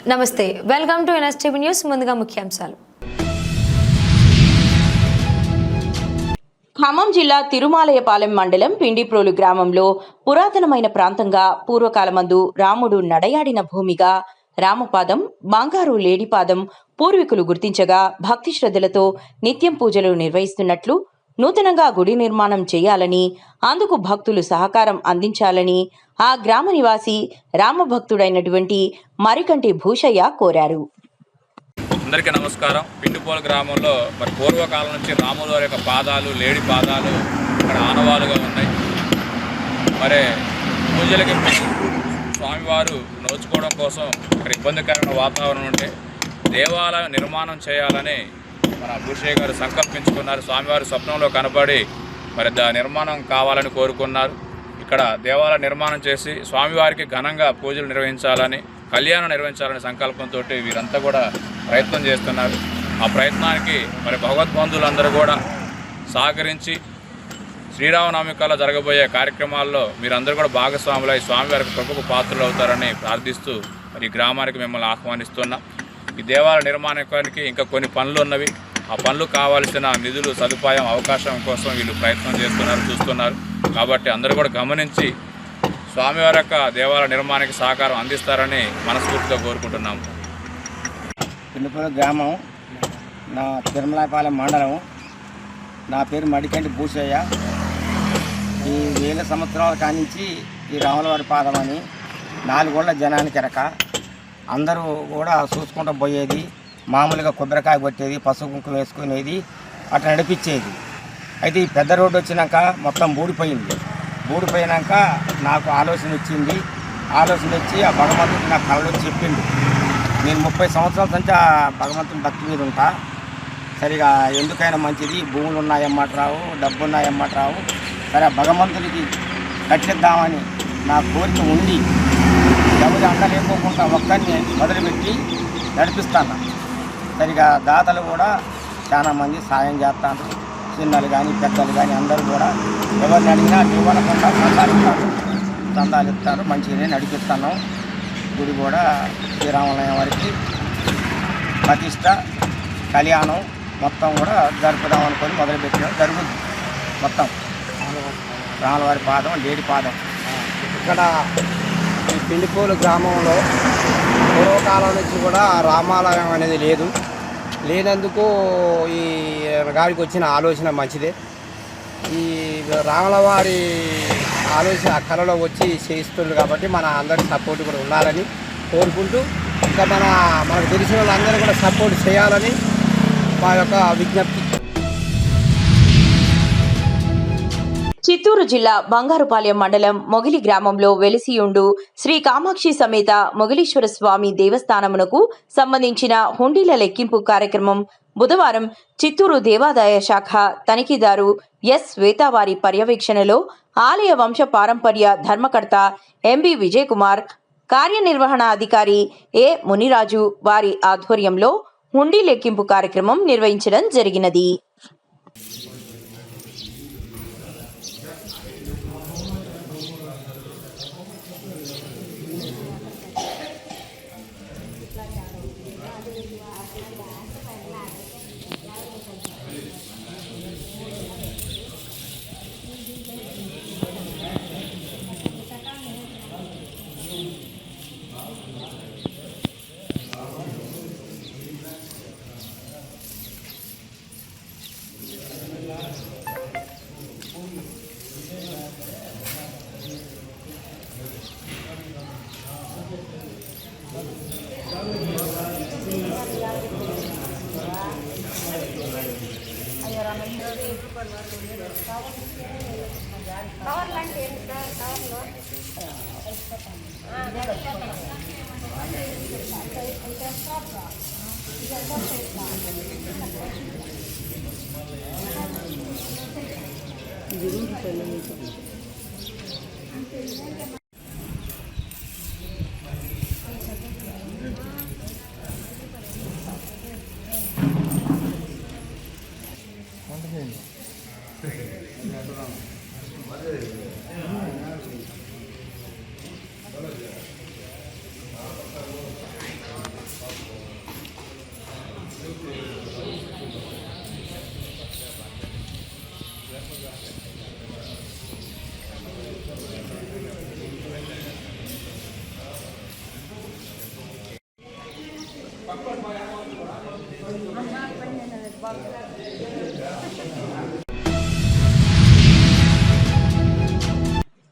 నమస్తే, welcome to NSTV news. ముందుగా ముఖ్యాంశాలు. ఖమ్మం జిల్లా తిరుమాలయపాలెం మండలం పిండిప్రోలు గ్రామంలో పురాతనమైన ప్రాంతంగా పూర్వకాలమందు రాముడు నడయాడిన భూమిగా రామపాదం, బంగారు లేడిపాదం పూర్వీకులు గుర్తించగా భక్తి శ్రద్ధలతో నిత్యం పూజలు నిర్వహిస్తున్నట్లు, నూతనంగా గుడి నిర్మాణం చేయాలని, అందుకు భక్తులు సహకారం అందించాలని ఆ గ్రామ నివాసి రామభక్తుడైనటువంటి మరికంటి భూషయ్య కోరారు. అందరికీ నమస్కారం. పిండిపోలు గ్రామంలో మరి పూర్వకాలం నుంచి రాముల వారి యొక్క పాదాలు, లేడి పాదాలు ఇక్కడ ఆనవాలుగా ఉన్నాయి. మరి పూజలకి స్వామివారు నోచుకోవడం కోసం ఇక్కడ ఇబ్బందికరమైన వాతావరణం ఉంటే దేవాలయం నిర్మాణం చేయాలని మన భూషయ్య గారు సంకల్పించుకున్నారు. స్వామివారి స్వప్నంలో కనబడి మరి నిర్మాణం కావాలని కోరుకున్నారు. ఇక్కడ దేవాలయ నిర్మాణం చేసి స్వామివారికి ఘనంగా పూజలు నిర్వహించాలని, కళ్యాణం నిర్వహించాలనే సంకల్పంతో వీరంతా కూడా ప్రయత్నం చేస్తున్నారు. ఆ ప్రయత్నానికి మరి భగవద్బంధువులందరూ కూడా సహకరించి శ్రీరామనవమి కల్లా జరగబోయే కార్యక్రమాల్లో మీరందరూ కూడా భాగస్వాములై స్వామివారికి కృపకు పాత్రలు అవుతారని ప్రార్థిస్తూ మరి ఈ గ్రామానికి మిమ్మల్ని ఆహ్వానిస్తున్నాం. ఈ దేవాలయ నిర్మాణానికి ఇంకా కొన్ని పనులు ఉన్నవి. ఆ పనులు కావాల్సిన నిధులు, సదుపాయం, అవకాశం కోసం వీళ్ళు ప్రయత్నం చూస్తున్నారు. కాబట్టి అందరూ కూడా గమనించి స్వామివారి యొక్క దేవాలయ నిర్మాణానికి సహకారం అందిస్తారని మనస్ఫూర్తిగా కోరుకుంటున్నాము. పిండిపోలు గ్రామం, నా తిరుమలపాలెం మండలం. నా పేరు మడికంటి భూషయ్య. ఈ 1000 సంవత్సరాల కానించి ఈ రాములవారి పాదం అని 4 గోళ్ళ జనానికి ఎరక. అందరూ కూడా చూసుకుంటూ పోయేది, మామూలుగా కొబ్బరికాయ కొట్టేది, పసుపు కుంకుమ వేసుకునేది, అట్లా నడిపించేది. అయితే ఈ పెద్ద రోడ్డు వచ్చినాక మొత్తం బూడిపోయినాక నాకు ఆలోచన వచ్చింది. ఆలోచన వచ్చి ఆ భగవంతుడు నాకు కళలో చెప్పిండు. నేను 30 సంవత్సరాల నుంచి ఆ భగవంతుని భక్తి మీద ఉంటా. సరిగా ఎందుకైనా మంచిది, భూములు ఉన్నాయన్నమాట రావు, డబ్బు ఉన్నాయన్నమాట రావు. సరే ఆ భగవంతుడికి కట్టిద్దామని నా కోరిక ఉండి ఎవరి అండలేకోకుండా ఒక్కరిని మొదలుపెట్టి నడిపిస్తాను. సరిగా దాతలు కూడా చాలామంది సాయం చేస్తారు. చిన్నలు కానీ పెద్దలు కానీ అందరూ కూడా ఎవరిని అడిగినా ఇవ్వకుండా చందాలు ఇస్తారు. మంచిగానే నడిపిస్తాను. గుడి కూడా శ్రీరామాలయం వారికి ప్రతిష్ట, కళ్యాణం మొత్తం కూడా జరుపుదాం అనుకొని మొదలుపెట్టడం జరుగుతుంది. మొత్తం రాములవారి పాదం, లేడి పాదం. ఇక్కడ ఈ పిండిపోలు గ్రామంలో పూర్వకాలం నుంచి కూడా రామాలయం అనేది లేనందుకు ఈ గారికి వచ్చిన ఆలోచన మంచిదే. ఈ రాములవారి ఆలోచన కళలో వచ్చి చేయిస్తుంది కాబట్టి మన అందరి సపోర్ట్ కూడా ఉండాలని కోరుకుంటూ, ఇంకా మనకు తెలిసిన వాళ్ళందరూ కూడా సపోర్ట్ చేయాలని మా యొక్క విజ్ఞప్తి. చిత్తూరు జిల్లా బంగారుపాలెం మండలం మొగిలి గ్రామంలో వెలిసియుండు శ్రీ కామాక్షి సమేత మొగిలీశ్వర స్వామి దేవస్థానమునకు సంబంధించిన హుండీల లెక్కింపు కార్యక్రమం బుధవారం చిత్తూరు దేవాదాయ శాఖ తనిఖీదారు ఎస్ శ్వేతావారి పర్యవేక్షణలో ఆలయ వంశ పారంపర్య ధర్మకర్త ఎంబి విజయ్ కుమార్, కార్యనిర్వహణ అధికారి ఏ మునిరాజు వారి ఆధ్వర్యంలో హుండీ లెక్కింపు కార్యక్రమం నిర్వహించడం జరిగినది.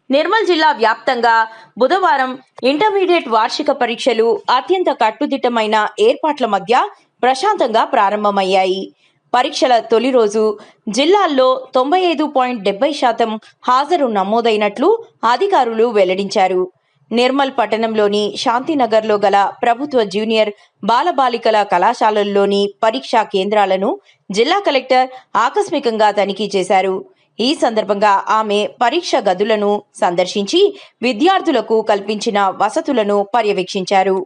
నిర్మల్ జిల్లా వ్యాప్తంగా బుధవారం ఇంటర్మీడియట్ వార్షిక పరీక్షలు అత్యంత కట్టుదిట్టమైన ఏర్పాట్ల మధ్య ప్రశాంతంగా ప్రారంభమయ్యాయి. పరీక్షల తొలి రోజు జిల్లాల్లో 95.70% హాజరు నమోదైనట్లు అధికారులు వెల్లడించారు. నిర్మల్ పట్టణంలోని శాంతినగర్లో గల ప్రభుత్వ జూనియర్ బాలబాలికల కళాశాలల్లోని పరీక్షా కేంద్రాలను జిల్లా కలెక్టర్ ఆకస్మికంగా తనిఖీ చేశారు. ఈ సందర్భంగా ఆమె పరీక్ష గదులను సందర్శించి విద్యార్థులకు కల్పించిన వసతులను పర్యవేక్షించారు.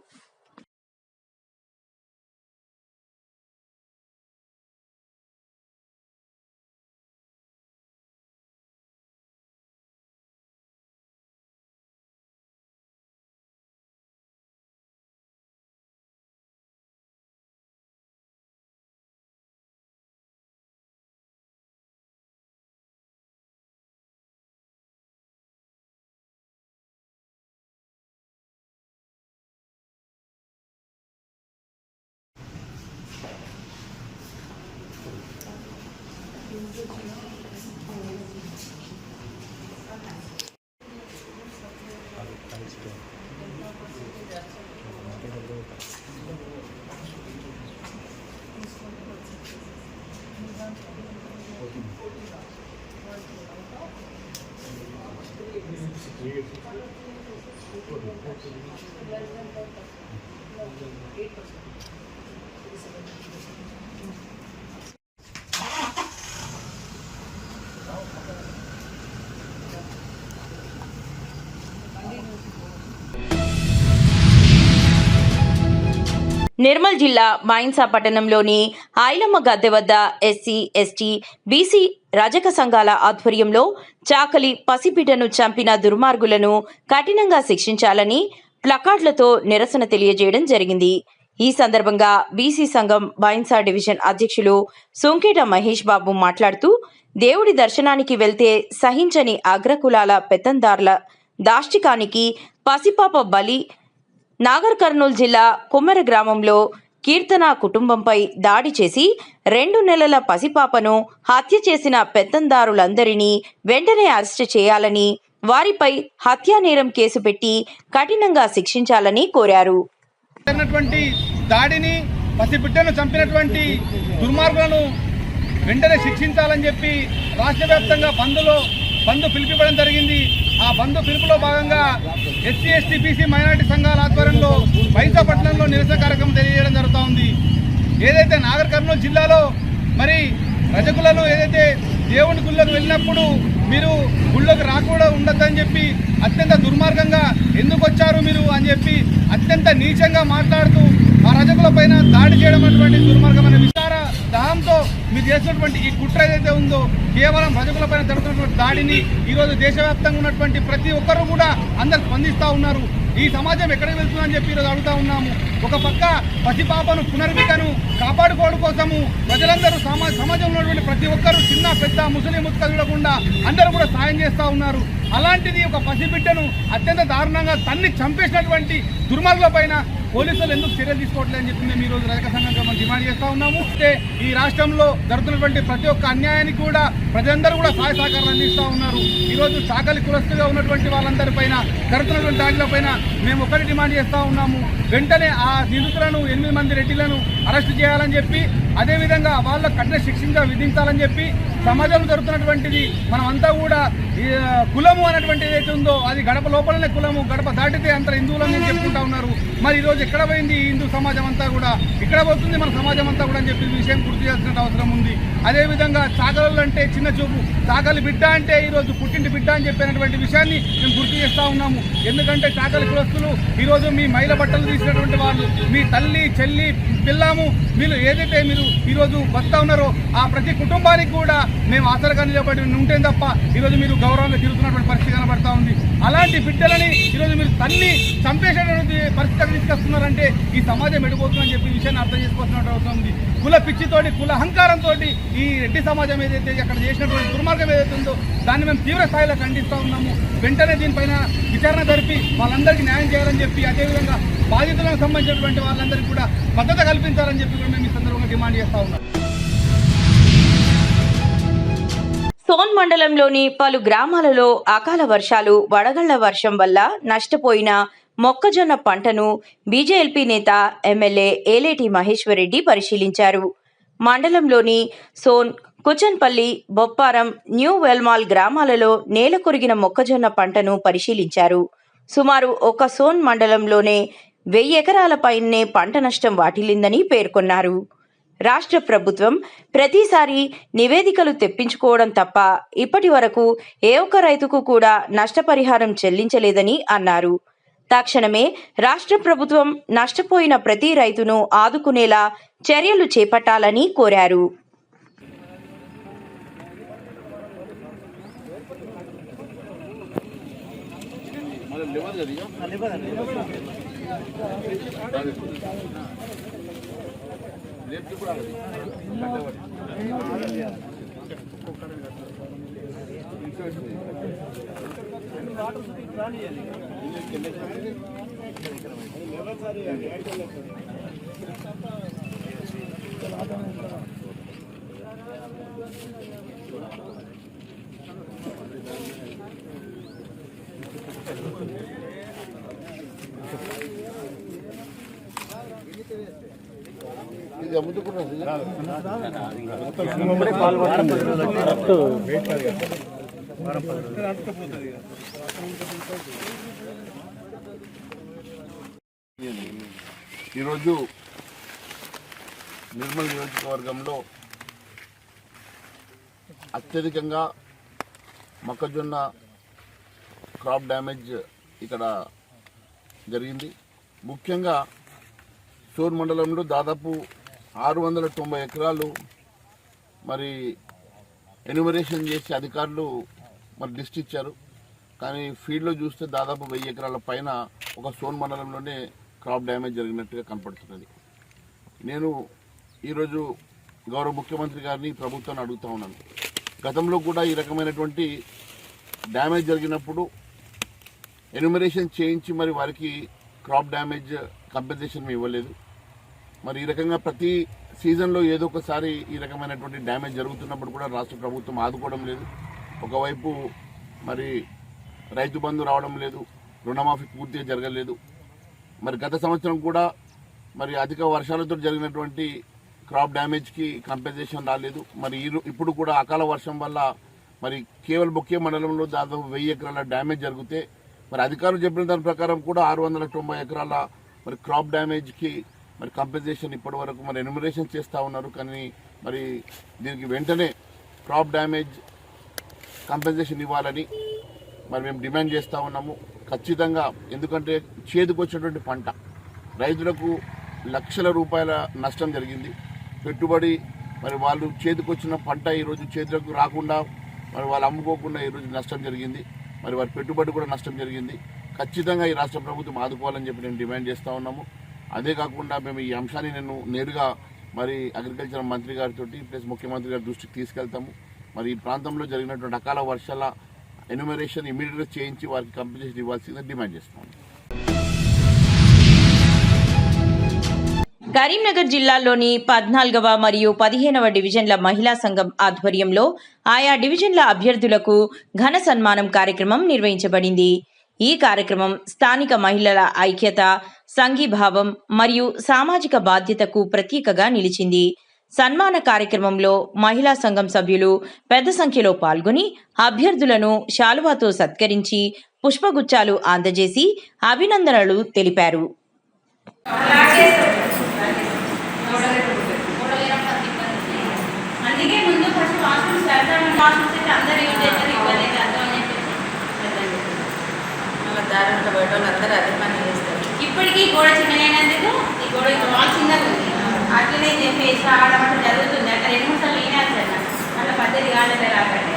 నిర్మల్ జిల్లా బైన్సా పట్టణంలోని ఐలమ్మ గద్దె వద్ద ఎస్సీ, ఎస్టీ, బీసీ రజక సంఘాల ఆధ్వర్యంలో చాకలి పసిబిడ్డను చంపిన దుర్మార్గులను కఠినంగా శిక్షించాలని ప్లకార్డులతో నిరసన తెలియజేయడం జరిగింది. ఈ సందర్భంగా బీసీ సంఘం బైన్సా డివిజన్ అధ్యక్షులు సొంకేట మహేష్ బాబు మాట్లాడుతూ, దేవుడి దర్శనానికి వెళ్తే సహించని అగ్రకులాల పెత్తందార్ల దాష్టికానికి పసిపాప బలి నాగర్ కర్నూలు జిల్లా కుమ్మెర గ్రామంలో కీర్తన కుటుంబంపై దాడి చేసి 2 నెలల పసిపాపను హత్య చేసిన పెత్తందారులందరినీ వెంటనే అరెస్టు చేయాలని, వారిపై హత్యానేరం కేసు పెట్టి కఠినంగా శిక్షించాలని కోరారు. దాడిని పసిబిడ్డను చంపినటువంటి దుర్మార్గులను వెంటనే శిక్షించాలని చెప్పి రాష్ట్ర వ్యాప్తంగా బంద్ పిలిపివ్వడం జరిగింది. ఆ బంద్ పిలుపులో భాగంగా ఎస్సీ, ఎస్టీ, బీసీ మైనారిటీ సంఘాల ఆధ్వర్యంలో బైన్సా పట్టణంలో నిరసన కార్యక్రమం తెలియజేయడం జరుగుతూ ఉంది. ఏదైతే నాగర్ కర్నూలు జిల్లాలో మరి రజకులను ఏదైతే దేవుని గుళ్ళకు వెళ్ళినప్పుడు మీరు గుళ్ళకు రాకుండా ఉండొద్దని చెప్పి అత్యంత దుర్మార్గంగా ఎందుకు వచ్చారు మీరు అని చెప్పి అత్యంత నీచంగా మాట్లాడుతూ ఆ రజకుల పైన దాడి చేయడం అటువంటి దుర్మార్గమైన విచార దాహంతో మీరు చేసినటువంటి ఈ కుట్ర ఏదైతే ఉందో కేవలం రజకుల పైన జరుగుతున్నటువంటి దాడిని ఈరోజు దేశవ్యాప్తంగా ఉన్నటువంటి ప్రతి ఒక్కరూ కూడా అందరు స్పందిస్తూ ఉన్నారు. ఈ సమాజం ఎక్కడికి వెళ్తుందని చెప్పి ఈరోజు అడుగుతా ఉన్నాము. ఒక పక్క పసిపాపను పునర్వికను కాపాడుకోవడం కోసము ప్రజలందరూ సమాజంలో ఉన్నటువంటి ప్రతి ఒక్కరూ చిన్న పెద్ద ముసలి ముత్క చూడకుండా అందరూ కూడా సాయం చేస్తూ ఉన్నారు. అలాంటిది ఒక పసిబిడ్డను అత్యంత దారుణంగా తన్ని చంపేసినటువంటి దుర్మార్గుల పైన పోలీసులు ఎందుకు చర్యలు తీసుకోవట్లేదని చెప్పి మేము ఈరోజు రజక సంఘంగా మనం డిమాండ్ చేస్తూ ఉన్నాము. అయితే ఈ రాష్ట్రంలో జరుగుతున్నటువంటి ప్రతి ఒక్క అన్యాయానికి కూడా ప్రజలందరూ కూడా సహాయ సహకారాలు అందిస్తూ ఉన్నారు. ఈరోజు చాకలి కులస్తుగా ఉన్నటువంటి వాళ్ళందరిపైన జరుగుతున్నటువంటి దాడిల పైన మేము ఒకటి డిమాండ్ చేస్తూ ఉన్నాము. వెంటనే ఆ నిందితులను 8 మంది రెడ్డిలను అరెస్టు చేయాలని చెప్పి, అదేవిధంగా వాళ్ళ కఠిన శిక్ష విధించాలని చెప్పి, సమాజంలో జరుగుతున్నటువంటిది మనమంతా కూడా కులము అనేటువంటి ఏదైతే ఉందో అది గడప లోపలనే కులము, గడప దాటితే అంత హిందువులని చెప్పుకుంటా ఉన్నారు. మరి ఈరోజు ఎక్కడ పోయింది హిందూ సమాజం అంతా కూడా, ఇక్కడ పోతుంది మన సమాజం అంతా కూడా అని చెప్పి విషయం గుర్తు చేయాల్సిన అవసరం ఉంది. అదేవిధంగా చాకలు అంటే చిన్న చూపు, చాకలి బిడ్డ అంటే ఈరోజు పుట్టింటి బిడ్డ అని చెప్పినటువంటి విషయాన్ని మేము గుర్తు చేస్తూ ఉన్నాము. ఎందుకంటే చాకలి కులస్తులు ఈరోజు మీ మైల బట్టలు తీసినటువంటి వాళ్ళు, మీ తల్లి చెల్లి పిల్ల ఉన్నాము. వీళ్ళు ఏదైతే మీరు ఈరోజు వస్తూ ఉన్నారో ఆ ప్రతి కుటుంబానికి కూడా మేము ఆసరగా నిలబడి ఉంటే తప్ప ఈరోజు మీరు గౌరవంగా తిరుగుతున్నటువంటి పరిస్థితి కనబడతా ఉంది. అలాంటి బిడ్డలని ఈరోజు మీరు తల్లి చంపేసేటువంటి పరిస్థితికి తీసుకొస్తున్నారంటే ఈ సమాజం ఎడిపోతుందని చెప్పి విషయాన్ని అర్థం చేసుకోవాల్సినట్టు అవుతుంది. కుల పిచ్చితోటి, కుల అహంకారంతో ఈ రెడ్డి సమాజం ఏదైతే అక్కడ చేసినటువంటి దుర్మార్గం ఏదైతే ఉందో దాన్ని మేము తీవ్ర స్థాయిలో ఖండిస్తూ ఉన్నాము. వెంటనే దీనిపైన విచారణ జరిపి వాళ్ళందరికీ న్యాయం చేయాలని చెప్పి, అదేవిధంగా బాధితులకు సంబంధించినటువంటి వాళ్ళందరికీ కూడా భద్రత కల్పించాలని చెప్పి కూడా మేము ఈ సందర్భంగా డిమాండ్ చేస్తూ ఉన్నాం. సోన్ మండలంలోని పలు గ్రామాలలో అకాల వర్షాలు, వడగళ్ల వర్షం వల్ల నష్టపోయిన మొక్కజొన్న పంటను బీజేఎల్పీ నేత ఎమ్మెల్యే ఏలేటి మహేశ్వర్ రెడ్డి పరిశీలించారు. మండలంలోని సోన్, కుచన్పల్లి, బొప్పారం, న్యూ వెల్మాల్ గ్రామాలలో నేల కొరిగిన మొక్కజొన్న పంటను పరిశీలించారు. సుమారు ఒక సోన్ మండలంలోనే 1000 ఎకరాల పైనే పంట నష్టం వాటిల్లిందని పేర్కొన్నారు. రాష్ట్ర ప్రభుత్వం ప్రతిసారి నివేదికలు తెప్పించుకోవడం తప్ప ఇప్పటి వరకు ఏ ఒక్క రైతుకు కూడా నష్టపరిహారం చెల్లించలేదని అన్నారు. తక్షణమే రాష్ట్ర ప్రభుత్వం నష్టపోయిన ప్రతి రైతును ఆదుకునేలా చర్యలు చేపట్టాలని కోరారు. ఈరోజు నిర్మల్ నియోజకవర్గంలో అత్యధికంగా మొక్కజొన్న క్రాప్ డ్యామేజ్ ఇక్కడ జరిగింది. ముఖ్యంగా సోన్ మండలంలో దాదాపు 690 ఎకరాలు మరి ఎన్యూమరేషన్ చేసి అధికారులు మరి లిస్ట్ ఇచ్చారు. కానీ ఫీల్డ్లో చూస్తే దాదాపు 1000 ఎకరాల పైన ఒక సోన్ మండలంలోనే క్రాప్ డ్యామేజ్ జరిగినట్టుగా కనపడుతున్నది. నేను ఈరోజు గౌరవ ముఖ్యమంత్రి గారిని ప్రభుత్వాన్ని అడుగుతూ ఉన్నాను. గతంలో కూడా ఈ రకమైనటువంటి డ్యామేజ్ జరిగినప్పుడు ఎన్యూమరేషన్ చేయించి మరి వారికి క్రాప్ డ్యామేజ్ కంపెన్సేషన్ ఇవ్వలేదు. మరి ఈ రకంగా ప్రతి సీజన్లో ఏదో ఒకసారి ఈ రకమైనటువంటి డ్యామేజ్ జరుగుతున్నప్పుడు కూడా రాష్ట్ర ప్రభుత్వం ఆదుకోవడం లేదు. ఒకవైపు మరి రైతు బంధు రావడం లేదు, రుణమాఫీ పూర్తిగా జరగలేదు. మరి గత సంవత్సరం కూడా మరి అధిక వర్షాలతో జరిగినటువంటి క్రాప్ డ్యామేజ్కి కంపెన్సేషన్ రాలేదు. మరి ఇప్పుడు కూడా అకాల వర్షం వల్ల మరి కేవలం బొక్కే మండలంలో దాదాపు 1000 ఎకరాల డ్యామేజ్ జరిగితే మరి అధికారులు చెప్పిన దాని ప్రకారం కూడా 690 ఎకరాల మరి క్రాప్ డ్యామేజ్కి మరి కంపెన్సేషన్ ఇప్పటి వరకు మరి ఎన్యూమరేషన్ చేస్తూ ఉన్నారు. కానీ మరి దీనికి వెంటనే క్రాప్ డ్యామేజ్ కంపెన్సేషన్ ఇవ్వాలని మరి మేము డిమాండ్ చేస్తూ ఉన్నాము ఖచ్చితంగా. ఎందుకంటే చేతికొచ్చినటువంటి పంట రైతులకు లక్షల రూపాయల నష్టం జరిగింది. పెట్టుబడి మరి వాళ్ళు చేతికొచ్చిన పంట ఈరోజు చేతులకు రాకుండా మరి వాళ్ళు అమ్ముకోకుండా ఈరోజు నష్టం జరిగింది. మరి వారి పెట్టుబడి కూడా నష్టం జరిగింది. ఖచ్చితంగా ఈ రాష్ట్ర ప్రభుత్వం ఆదుకోవాలని చెప్పి నేను డిమాండ్ చేస్తూ ఉన్నాము. అదే కాకుండా మేము ఈ అంశాన్ని నేను నేరుగా మరి అగ్రికల్చర్ మంత్రి గారితో ప్లస్ ముఖ్యమంత్రి గారి దృష్టికి తీసుకెళ్తాము. మరి ఈ ప్రాంతంలో జరిగినటువంటి అకాల వర్షాల ఎన్యూమరేషన్ ఇమీడియట్గా చేయించి వారికి కంపెన్సేషన్ ఇవ్వాల్సిందని డిమాండ్ చేస్తున్నాము. కరీంనగర్ జిల్లాలోని 14వ మరియు 15వ డివిజన్ల మహిళా సంఘం ఆధ్వర్యంలో ఆయా డివిజన్ల అభ్యర్థులకు ఘన సన్మానం కార్యక్రమం నిర్వహించబడింది. ఈ కార్యక్రమం స్థానిక మహిళల ఐక్యత, సంఘీభావం మరియు సామాజిక బాధ్యతకు ప్రతీకగా నిలిచింది. సన్మాన కార్యక్రమంలో మహిళా సంఘం సభ్యులు పెద్ద సంఖ్యలో పాల్గొని అభ్యర్థులను శాలువాతో సత్కరించి పుష్పగుచ్చాలు అందజేసి అభినందనలు తెలిపారు. అందుకే ముందు ఫస్ట్ వాష్రూమ్స్ వాష్రూమ్స్ అందరూ యూజ్ చేస్తారు, ఇవ్వలేదు అర్థం అని చెప్పేసి మళ్ళీ దారుణంగా బయట వాళ్ళు అందరూ అదే పని చేస్తారు. ఇప్పటికీ గోడ చిన్నదైనందుకు ఈ గోడ వాల్ చిన్నది ఉంది, అట్లా వేసి రావడం అంటే జరుగుతుంది. అక్కడ 2-3 సార్లు నేనే వచ్చాను. అట్లా పద్ధతి కాలేదు రాకండి.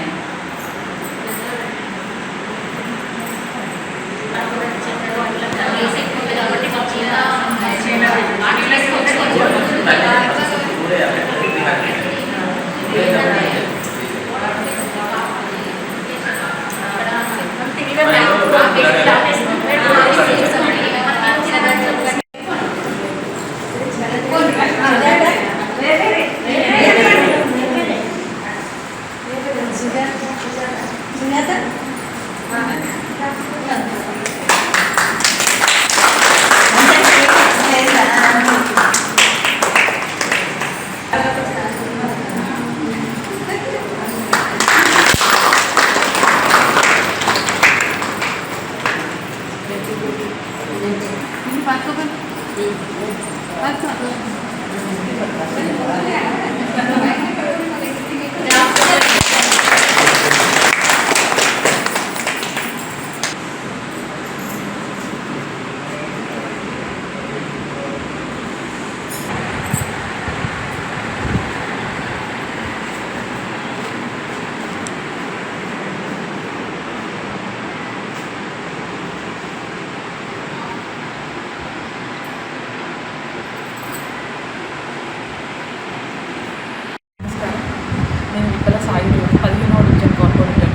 నేను విప్పల సాయి 15వ డివిజన్ కార్పొరేటర్.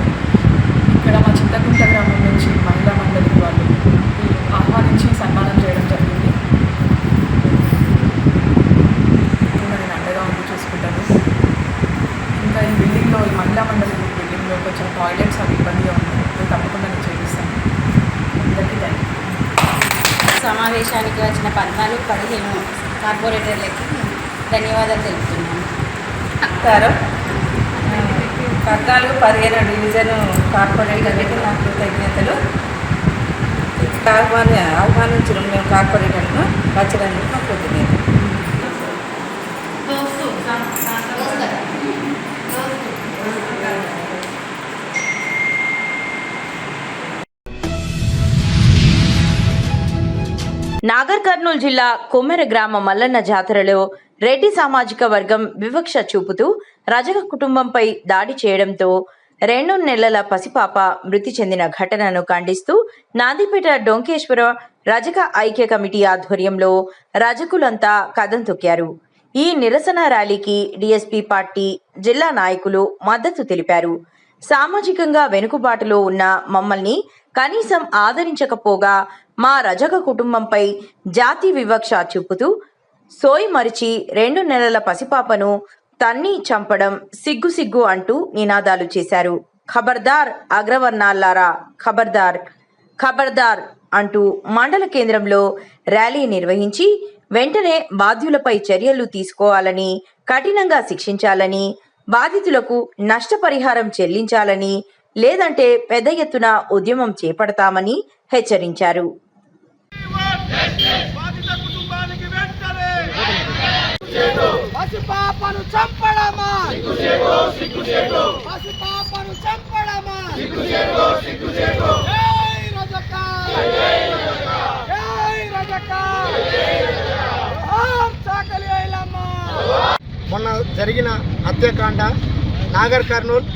ఇక్కడ మా చింతకుంట గ్రామం నుంచి మహిళా మండలి వాళ్ళు ఆహ్వానించి సన్మానం చేయడం జరిగింది. నేను అండగా ఉండి చూసుకుంటాను. ఇంకా ఈ బిల్డింగ్లో, ఈ మహిళా మండలి బిల్డింగ్లో కొంచెం టాయిలెట్స్ అవి ఇబ్బందిగా ఉన్నాయి. నేను తప్పకుండా నేను చేయిస్తాను. అందరికీ థ్యాంక్ యూ. సమావేశానికి వచ్చిన 14-15 కార్పొరేటర్లకి ధన్యవాదాలు తెలుపుతున్నాను. 14-15 డివిజన్ కార్పొరేటర్లకి నా కృతజ్ఞతలు. ఆహ్వానించిన మేము కార్పొరేటర్ను వచ్చడానికి మా కృతజ్ఞతలు. నాగర్ కర్నూలు జిల్లా కొమ్మెర గ్రామ మల్లన్న జాతరలో రెడ్డి సామాజిక వర్గం వివక్ష చూపుతూ రజక కుటుంబంపై దాడి చేయడంతో 2 నెలల పసిపాప మృతి చెందిన ఘటనను ఖండిస్తూ నాందిపేట డొంకేశ్వర రజక ఐక్య కమిటీ ఆధ్వర్యంలో రజకులంతా కదం తొక్కారు. ఈ నిరసన ర్యాలీకి డీఎస్పీ పార్టీ జిల్లా నాయకులు మద్దతు తెలిపారు. సామాజికంగా వెనుకబాటులో ఉన్న మమ్మల్ని కనీసం ఆదరించకపోగా మా రజక కుటుంబంపై జాతి వివక్ష చూపుతూ సోయి మరిచి 2 నెలల పసిపాపను తన్ని చంపడం సిగ్గు అంటూ నినాదాలు చేశారు. ఖబర్దార్ అగ్రవర్ణాలారా, ఖబర్దార్ ఖబర్దార్ అంటూ మండల కేంద్రంలో ర్యాలీ నిర్వహించి వెంటనే బాధ్యులపై చర్యలు తీసుకోవాలని, కఠినంగా శిక్షించాలని, బాధితులకు నష్టపరిహారం చెల్లించాలని, లేదంటే పెద్ద ఎత్తున ఉద్యమం చేపడతామని హెచ్చరించారు. మొన్న జరిగిన హత్యాకాండ, నాగర్ కర్నూల్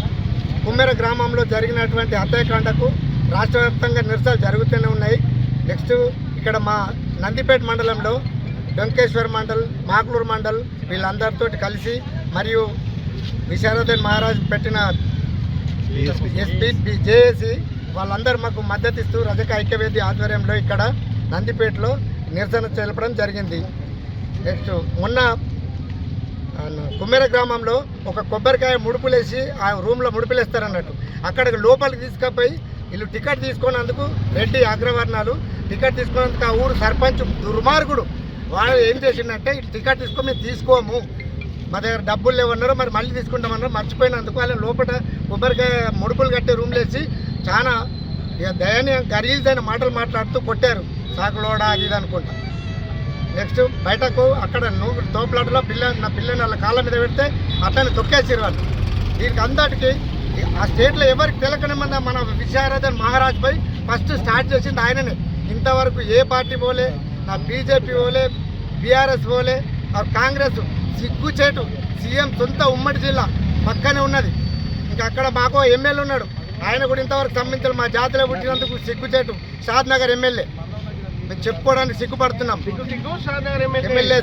కుమ్మెర గ్రామంలో జరిగినటువంటి హత్యాకాండకు రాష్ట్ర వ్యాప్తంగా నిరసనలు జరుగుతూనే ఉన్నాయి. నెక్స్ట్ ఇక్కడ మా నందిపేట మండలంలో డొంకేశ్వర్ మండల్, మాక్లూరు మండల్ వీళ్ళందరితో కలిసి మరియు విశారదన్ మహారాజ్ పెట్టిన ఎస్పీ జేఏసీ వాళ్ళందరూ మాకు మద్దతు ఇస్తూ రజక ఐక్యవేది ఆధ్వర్యంలో ఇక్కడ నందిపేటలో నిరసన తెలపడం జరిగింది. నెక్స్ట్ మొన్న కుమ్మెర గ్రామంలో ఒక కొబ్బరికాయ ముడుపులేసి ఆ రూమ్లో ముడుపులేస్తారన్నట్టు, అక్కడికి లోపలికి తీసుకుపోయి వీళ్ళు టికెట్ తీసుకున్నందుకు రెడ్డి అగ్రవర్ణాలు టికెట్ తీసుకున్నందుకు ఆ ఊరు సర్పంచ్ దుర్మార్గుడు వాళ్ళు ఏం చేసిందంటే టికెట్ తీసుకొని మేము తీసుకోము, మా దగ్గర డబ్బులు లేవన్నారు, మరి మళ్ళీ తీసుకుంటామన్నారు, మర్చిపోయినందుకు వాళ్ళని లోపల కొబ్బరికాయ ముడుపులు కట్టే రూమ్లో వేసి చాలా దయనీయ గరీజైన మాటలు మాట్లాడుతూ కొట్టారు. సాకులోడా అది ఇది అనుకుంటా. నెక్స్ట్ బయటకు అక్కడ తోపులాటలో నా పిల్లని వాళ్ళ కాళ్ళ మీద పెడితే అట్లనే తొక్కేసారు వాళ్ళు. దీనికి అందరికీ ఆ స్టేట్లో ఎవరికి తెలకనిమంది మన విశారదన్ మహారాజ్ పై ఫస్ట్ స్టార్ట్ చేసింది ఆయననే. ఇంతవరకు ఏ పార్టీ పోలే, నా బీజేపీ పోలే, బీఆర్ఎస్ పోలే, కాంగ్రెస్ సిగ్గుచేటు. సీఎం సొంత ఉమ్మడి జిల్లా పక్కనే ఉన్నది. ఇంకా అక్కడ మాకు ఎమ్మెల్యే ఉన్నాడు, ఆయన కూడా ఇంతవరకు సంబంధించాలి. మా జాతిలో పుట్టినందుకు సిగ్గుచేటు. షాద్ నగర్ ఎమ్మెల్యే మేము చెప్పుకోవడానికి సిగ్గుపడుతున్నాం. ఎమ్మెల్యే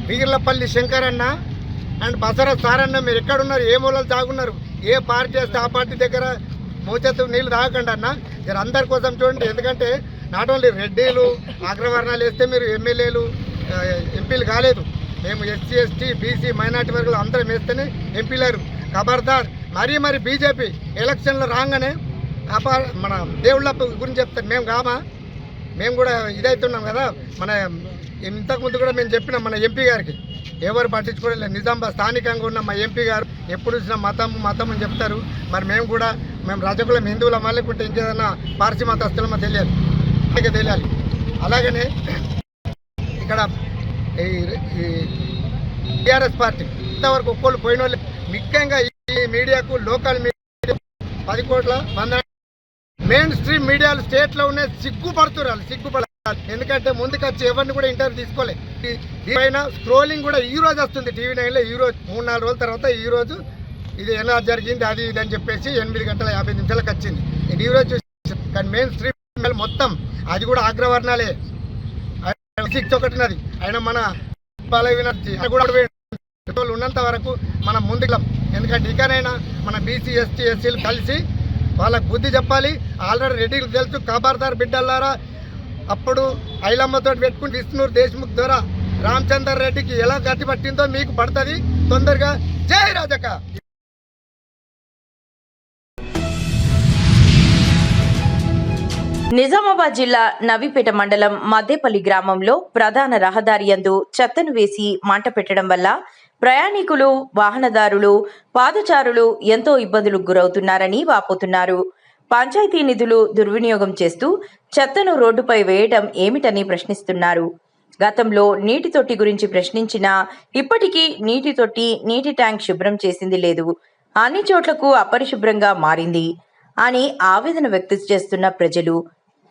వీర్లపల్లి శంకర్ అన్న అండ్ బసరత్ సారన్న మీరు ఎక్కడున్నారు, ఏ మూలలు తాగున్నారు, ఏ పార్టీ వేస్తే ఆ పార్టీ దగ్గర మోచేతు నీళ్ళు తాగకండి అన్న. మీరు అందరి కోసం చూడండి. ఎందుకంటే నాట్ ఓన్లీ రెడ్డిలు అగ్రవర్ణాలు వేస్తే మీరు ఎమ్మెల్యేలు ఎంపీలు కాలేదు. మేము ఎస్సీ ఎస్టీ బీసీ మైనార్టీ వర్గాలు అందరం వేస్తేనే ఎంపీలేరు. ఖబర్దార్. మరీ బీజేపీ ఎలక్షన్లో రాగానే మన దేవుళ్ళ గురించి చెప్తారు. మేము కామా, మేము కూడా ఇదవుతున్నాం కదా. మన ఇంతకుముందు కూడా మేము చెప్పినాం మన ఎంపీ గారికి, ఎవరు పట్టించుకోవడం లేదు. నిజామాబాద్ స్థానికంగా ఉన్న మా ఎంపీ గారు ఎప్పుడు చూసినా మతం అని చెప్తారు. మరి మేము రజకులం, హిందువుల మళ్ళీకుంటే ఇంకేదన్నా పార్సీ మతస్థులమో తెలియాలి. అలాగనే ఇక్కడ ఈ టీఆర్ఎస్ పార్టీ ఇంతవరకు ఒక్కళ్ళు పోయిన వాళ్ళు, ముఖ్యంగా ఈ మీడియాకు లోకల్ మీడియా 10 కోట్ల 100 మెయిన్ స్ట్రీమ్ మీడియాలు స్టేట్లో ఉన్నాయి. సిగ్గుపడుతున్నారు. ఎందుకంటే ముందుకు వచ్చి ఎవరిని కూడా ఇంటర్వ్యూ తీసుకోలేదు. దీనిపైన స్క్రోలింగ్ కూడా ఈ రోజు వస్తుంది TV9లో. ఈ రోజు 3-4 రోజుల తర్వాత ఈ రోజు ఇది ఎలా జరిగింది అది ఇది అని చెప్పేసి 8:50 వచ్చింది. ఇది ఈ రోజు చూసి. కానీ మెయిన్ స్ట్రీమ్ మొత్తం అది కూడా అగ్రవర్ణాలే. 6 ఒకటినది ఆయన మన ఉన్నంత వరకు మనం ముందుకు. ఎందుకంటే ఇకనైనా మన బీసీ ఎస్టీ ఎస్సీలు కలిసి వాళ్ళకు బుద్ధి చెప్పాలి. ఆల్రెడీ రెడ్డికి తెలుసు. ఖబర్దార్ బిడ్డలారా. అప్పుడు ఐలమ్మతో పెట్టుకుని విష్ణు దేశ్ముఖ్ ద్వారా రామచందర్ రెడ్డికి ఎలా గట్టి పట్టిందో మీకు పడుతుంది తొందరగా. జై రాజక. నిజామాబాద్ జిల్లా నవీపేట మండలం మద్దేపల్లి గ్రామంలో ప్రధాన రహదారి యందు చెత్తను వేసి మంట పెట్టడం వల్ల ప్రయాణికులు, వాహనదారులు, పాదచారులు ఎంతో ఇబ్బందులకు గురవుతున్నారని వాపోతున్నారు. పంచాయతీ నిధులు దుర్వినియోగం చేస్తూ చెత్తను రోడ్డుపై వేయడం ఏమిటని ప్రశ్నిస్తున్నారు. గతంలో నీటి తొట్టి గురించి ప్రశ్నించినా ఇప్పటికీ నీటి తొట్టి, నీటి ట్యాంక్ శుభ్రం చేసింది లేదు, అన్ని చోట్లకు అపరిశుభ్రంగా మారింది అని ఆవేదన వ్యక్తం చేస్తున్న ప్రజలు.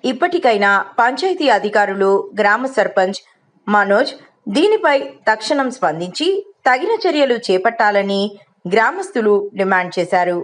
ఇప్పటికైనా పంచాయతీ అధికారులు, గ్రామ సర్పంచ్ మనోజ్ దీనిపై తక్షణం స్పందించి తగిన చర్యలు చేపట్టాలని గ్రామస్తులు డిమాండ్ చేశారు.